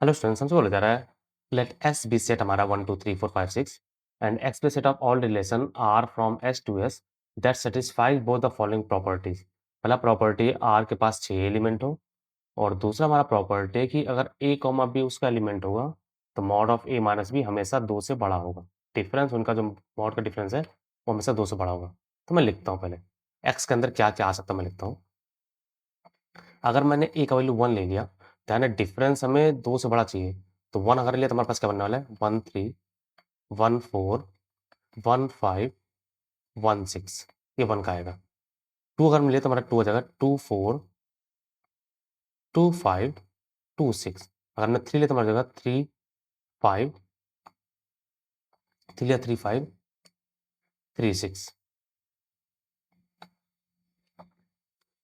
Hello students, हमसे बोला जा रहा है लेट एस बी सेट हमारा 1 2 3 4 5 6 and X be set of all relation are from S to S that satisfies both the following properties. पहला property R के पास 6 एलिमेंट हो और दूसरा हमारा प्रॉपर्टी है कि अगर ए कॉमा बी उसका एलिमेंट होगा तो mod of A minus B हमेशा 2 से बड़ा होगा। डिफरेंस उनका जो मॉड का डिफरेंस है वो हमेशा 2 से बड़ा होगा। तो मैं लिखता हूँ पहले एक्स के अंदर क्या क्या आ सकता है, मैं लिखता हूँ। अगर मैंने ए का वैल्यू 1 ले लिया, ध्यान है डिफरेंस हमें 2 से बड़ा चाहिए, तो 1 अगर लिया तो हमारे पास क्या बनने वाला है 1 3 1 4 1 5 1 6, ये 1 का आएगा। 2 अगर हम लिए तो हमारा 2 हो जाएगा 2 4 2 5 2 6। अगर हमने 3 लिया तो हमारा जाएगा 3 5 3 लिया 3 5 3 6।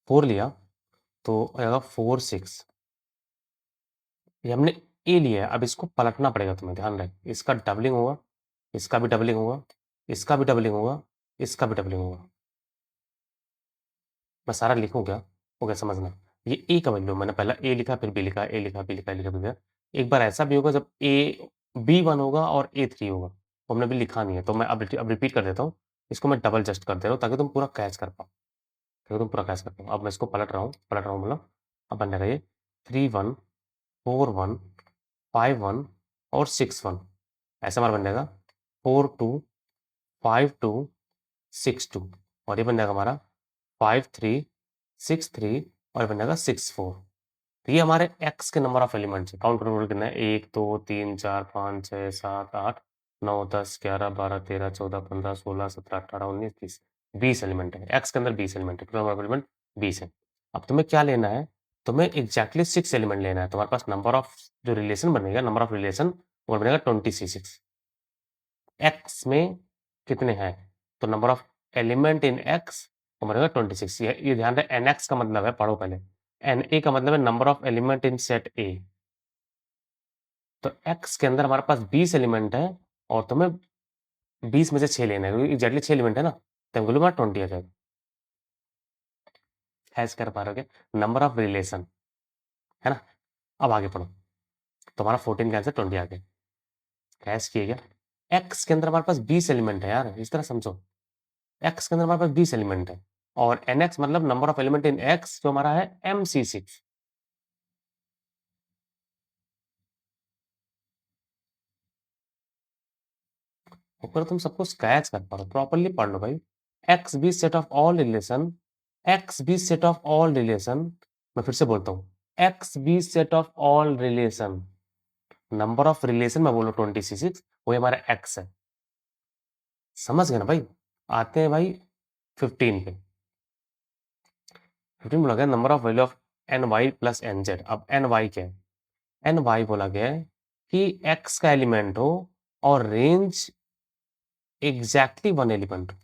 4 लिया तो आएगा 4 6। ये हमने ए लिया है, अब इसको पलटना पड़ेगा, तुम्हें ध्यान रहे इसका डबलिंग होगा, इसका भी डबलिंग होगा, इसका भी डबलिंग होगा, इसका भी डबलिंग होगा। मैं सारा लिखूँ क्या? हो गया समझना। ये ए का वैल्यू मैंने पहला ए लिखा, फिर बी लिखा, ए लिखा, बी लिखा, ए लिखा, बी लिखा। एक बार ऐसा भी होगा जब ए बी 1 होगा और ए 3 होगा, वो हमने अभी लिखा नहीं है, तो मैं अब रिपीट कर देता हूँ। इसको मैं डबल जस्ट कर दे रहा हूँ ताकि तुम पूरा कैच कर पाओ, ताकि तुम पूरा कैच कर पाओ। अब मैं इसको पलट रहा हूँ मतलब अब बन जाएगा ये 3 1 4 1 5 1 और 6 1। ऐसा हमारा बन जाएगा 4 2 5 2 6 2, और ये बन जाएगा हमारा 5 3 6 3, और ये बन जाएगा 6 4। तो ये हमारे एक्स के नंबर ऑफ एलिमेंट्स है। काउंट करो कितना है 1 2 3 4 5 6 7 8 9 10 11 12 13 14 15 16 17 18 19 20 20 एलिमेंट है। एक्स के अंदर 20 एलिमेंट है, नंबर ऑफ एलिमेंट 20 है। अब तुम्हें क्या लेना है? तुम्हें एग्जैक्टली 6 एलिमेंट लेना है। तुम्हारे पास नंबर ऑफ जो रिलेशन बनेगा, नंबर ऑफ रिलेशन वो बनेगा 26। एक्स में कितने हैं? तो number of element in x वो बनेगा 26। ये ध्यान रहे, एन एक्स का मतलब है, पढ़ो पहले, एन ए का मतलब है number of element in set ए। तो एक्स के अंदर हमारे पास 20 एलिमेंट है और तुम्हें 20 में से 6 लेना है, क्योंकि एग्जैक्टली 6 एलिमेंट है ना, तो हम बोलूंगा 20 आ जाएगा। हैश कर पा रहे हो क्या? नंबर ऑफ रिलेशन है ना। अब आगे पढ़ो, तुम्हारा 14 का आंसर 20 आ गया। हैश किए गया। एक्स के अंदर हमारे पास 20 एलिमेंट है यार, इस तरह समझो। एक्स के अंदर हमारे पास 20 एलिमेंट है और एन एक्स मतलब number of element in x जो हमारा है MC6। ऊपर तुम सबको स्क्रैच कर पा रहे हो, प्रॉपर्ली पढ़ लो भाई। X be set of all relation, X be set of all relation. मैं फिर से बोलता हूँ, X be set of all relation, number of relation मैं बोल रहा हूँ 26, वो हमारा एक्स है। समझ गए ना भाई? आते हैं भाई 15 पे। 15 बोला गया number of value of N Y plus N Z. अब एन वाई क्या है? एन वाई बोला गया है कि एक्स का एलिमेंट हो और रेंज एग्जैक्टली वन एलिमेंट हो,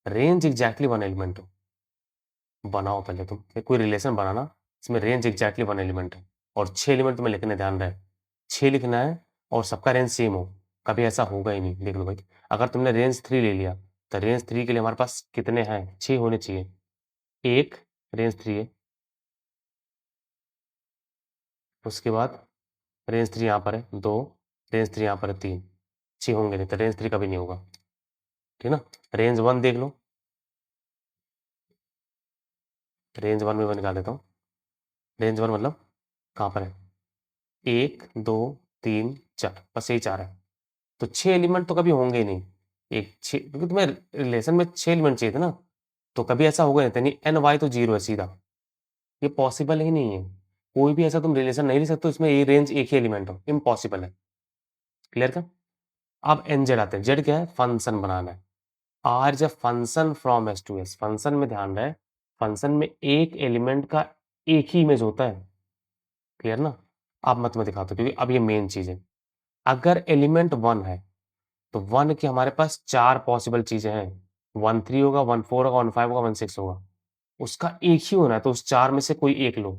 रेंज एग्जैक्टली वन एलिमेंट हो। बनाओ पहले तुम कोई रिलेशन बनाना, इसमें रेंज एग्जैक्टली वन एलिमेंट है और 6 एलिमेंट तुम्हें लिखने, ध्यान रहे 6 लिखना है और सबका रेंज सेम हो। कभी ऐसा होगा ही नहीं, देख लो भाई। अगर तुमने रेंज 3 ले लिया तो रेंज 3 के लिए हमारे पास कितने हैं? 6 होने चाहिए। एक रेंज 3 है, उसके बाद रेंज 3 यहाँ पर है 2, रेंज 3 यहाँ पर है 3। 6 होंगे नहीं तो रेंज 3 कभी नहीं होगा, ठीक है ना। रेंज 1 देख लो, रेंज 1 में मैं निकाल देता हूँ। रेंज 1 मतलब कहाँ पर है? 1 2 3 4, बस यही 4 है। तो 6 एलिमेंट तो कभी होंगे ही नहीं। एक 6, क्योंकि तुम्हें रिलेशन में 6 एलिमेंट चाहिए थे ना, तो कभी ऐसा होगा नहीं, यानी एन वाई तो 0 है सीधा। ये पॉसिबल ही नहीं है। कोई भी ऐसा तुम रिलेशन नहीं ले सकते इसमें ये रेंज एक ही एलिमेंट हो, इम्पॉसिबल है। क्लियर का? अब एन जेड आते हैं। जेड क्या है? फंक्शन बनाना है। R is a function from S to S. Function में ध्यान रहे, फंक्शन में एक एलिमेंट का एक ही इमेज होता है। क्लियर ना? अब मैं तुम्हें दिखाता हूँ, क्योंकि अब ये मेन चीज है। अगर एलिमेंट 1 है तो 1 की हमारे पास 4 पॉसिबल चीजें हैं। 1 3 होगा, 1 4 होगा, 1 5 होगा, 1 6 होगा। उसका एक ही होना है, तो उस 4 में से कोई एक लो।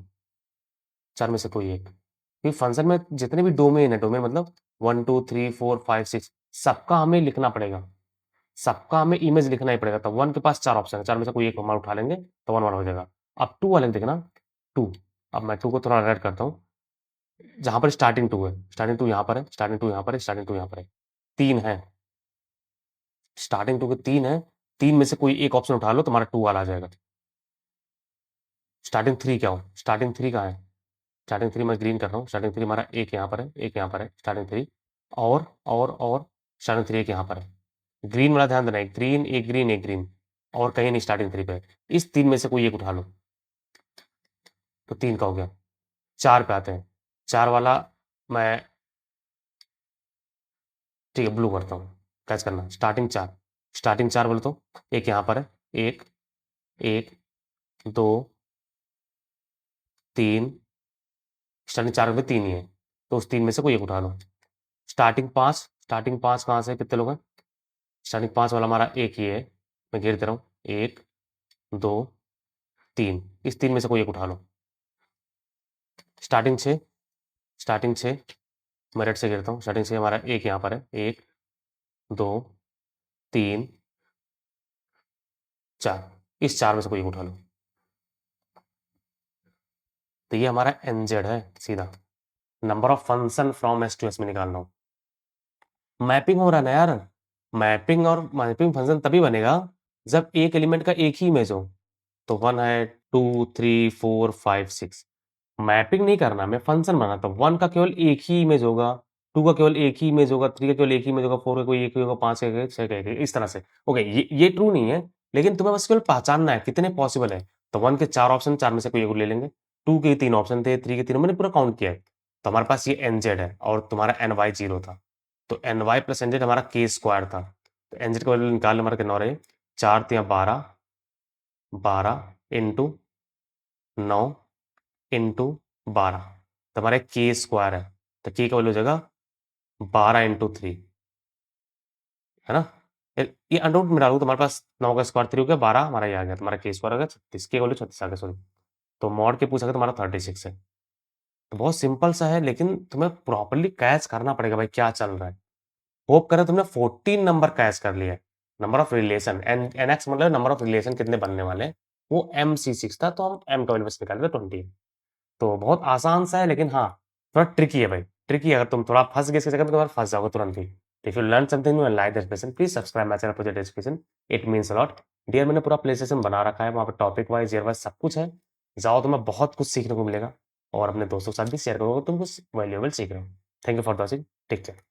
4 में से कोई एक, क्योंकि फंक्शन में जितने भी डोमेन है, डोमेन मतलब 1 2 3 4 5 6, सबका हमें लिखना पड़ेगा, सबका हमें इमेज लिखना ही पड़ेगा। तो 1 के पास 4 ऑप्शन है, 4 में से कोई एक हमारा उठा लेंगे तो 1 1 हो जाएगा। अब 2 वाले देखना, 2। अब मैं 2 को थोड़ा रेड करता हूँ। जहाँ पर स्टार्टिंग 2 है, स्टार्टिंग 2 यहाँ पर है, स्टार्टिंग 2 यहाँ पर है, स्टार्टिंग 2 यहाँ पर है। 3 है, स्टार्टिंग 2 के 3 है, 3 में से कोई एक ऑप्शन उठा लो, तुम्हारा 2 वाला आ जाएगा। स्टार्टिंग 3 क्या हो? स्टार्टिंग 3 कहाँ है? स्टार्टिंग 3 मैं ग्रीन कर रहा हूँ, स्टार्टिंग 3 हमारा एक यहाँ पर है, एक यहाँ पर है, स्टार्टिंग 3 और स्टार्टिंग 3 एक यहाँ पर है। ग्रीन वाला ध्यान देना, एक ग्रीन, एक ग्रीन, एक ग्रीन और कहीं नहीं स्टार्टिंग 3 पे है। इस 3 में से कोई एक उठा लो, तो 3 का हो गया। 4 पे आते हैं, 4 वाला मैं ठीक है ब्लू करता हूँ, कैच करना। स्टार्टिंग 4, स्टार्टिंग 4 बोले तो एक यहाँ पर है, एक, एक, 2, 3, स्टार्टिंग 4 में 3 ही है, तो उस 3 में से कोई एक उठा लो। स्टार्टिंग 5, स्टार्टिंग 5 कहाँ से, कितने लोग हैं? स्टार्टिंग 5 वाला हमारा एक ही है, मैं घेर दे रहा हूँ, 1, 2, 3, इस 3 में से कोई एक उठा लो। स्टार्टिंग 6, स्टार्टिंग 6 मैं रेड से घेरता हूँ, स्टार्टिंग 6 हमारा एक यहाँ पर है, 1, 2, 3, 4, इस 4 में से कोई एक उठा लो। तो ये हमारा NZ है सीधा, number of function from S to S में निकालना हो। मैपिंग हो रहा है ना यार, मैपिंग और मैपिंग फंक्शन तभी बनेगा जब एक एलिमेंट का एक ही इमेज हो। तो 1 है, 2, 3, 4, 5, 6, मैपिंग नहीं करना, मैं फंक्शन बनाता हूँ। 1 का केवल एक ही इमेज होगा, 2 का केवल एक ही इमेज होगा, 3 का केवल एक ही इमेज होगा, 4 का कोई एक ही होगा, 5 का एक, 6 का एक, इस तरह से। ओके, ये ट्रू नहीं है, लेकिन तुम्हें बस केवल पहचानना है कितने पॉसिबल है। तो 1 के 4 ऑप्शन, 4 में से कोई एक ले लेंगे। 2 के 3 ऑप्शन थे, 3 के 3 मैंने पूरा काउंट किया है। तो हमारे पास ये NZ है और तुम्हारा NY 0 था, तो NY प्लस NZ हमारा K स्क्वायर था। तो NZ का वैल्यू निकाल, हमारा कितना हो रहा है? 4 तिया 12, 12 इंटू 9 इंटू 12, तो हमारा K स्क्वायर है, तो K का वैल्यू हो जाएगा 12 इंटू 3, है ना? ये अंडर रूट में डालूँ तो हमारे पास 9 का स्क्वायर 3 हो गया, 12 हमारा ये आ गया, तुम्हारा K स्क्वायर आ गया 36, K का वैल्यू 36 आ गया, सॉरी। तो मॉड के पूछा गया, तुम्हारा 36 है। तो बहुत सिंपल सा है, लेकिन तुम्हें प्रॉपर्ली कैच करना पड़ेगा भाई क्या चल रहा है। होप करें तुमने 14 नंबर कैच कर लिया है। नंबर ऑफ रिलेशन NX मतलब नंबर ऑफ रिलेशन कितने बनने वाले हैं, वो MC6 था, तो हम M12 से निकाल दिया 20। तो बहुत आसान सा है, लेकिन हाँ थोड़ा ट्रिकी है भाई, ट्रिकी। अगर तुम थोड़ा फंस गए इसके जगह में, तुम्हारा फंस जाओगे तुरंत ही। If you learn something new and like this lesson, please subscribe my channel project education, it means a lot. Dear, मैंने पूरा प्ले सेशन बना रखा है, वहाँ पे टॉपिक वाइज, ईयर वाइज सब कुछ है। जाओ, तुम्हें बहुत कुछ सीखने को मिलेगा और अपने दोस्तों के साथ भी शेयर करोगे, तुम कुछ वैल्यूएबल सीख रहे हो। Thank you for watching, take care.